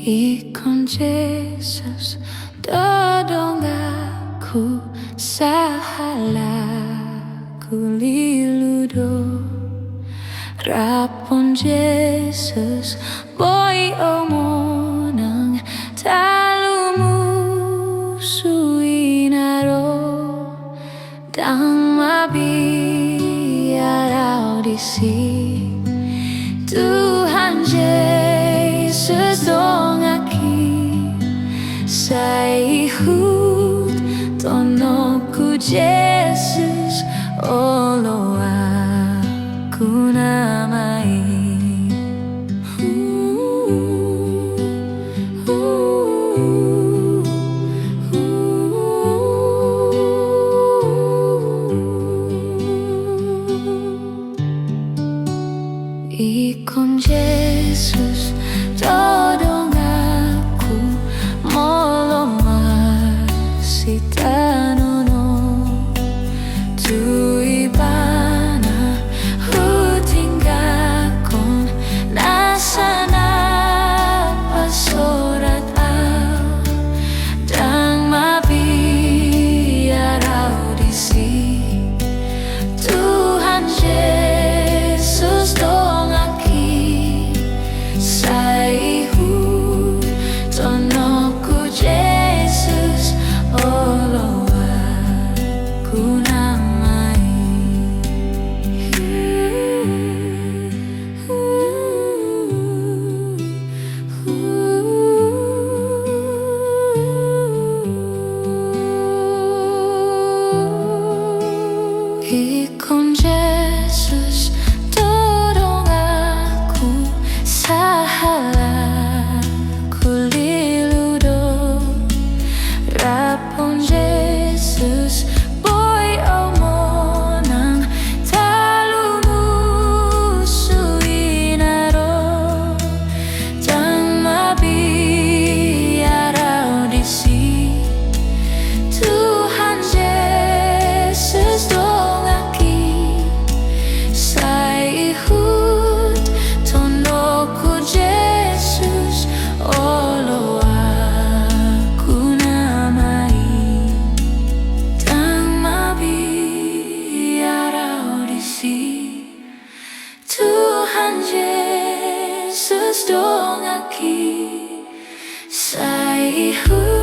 Ikon Yesus dodong aku salah ku liludo rapon Yesus boy omo nang talumu suinaro dang mabiar audisi Tuhan Yesus dongaki saihut tonoku Yesus olo aku namai Ikon Yesus dodong aku molomar si tanono tu ibana hutinggakon nasana pasorat au dang mabiar audisi Tuhan Yesus dongaki saihut tonoku Yesus olo aku namai Ikon Yesus dodong aku salah ku liludo rapon Yesus boy omo nang talumu suinaro dang mabiar audisi Tuhan Yesus dongaki saihut tonoku Yesus olo aku namai dang mabiar audisi Tuhan Yesus dongaki saihut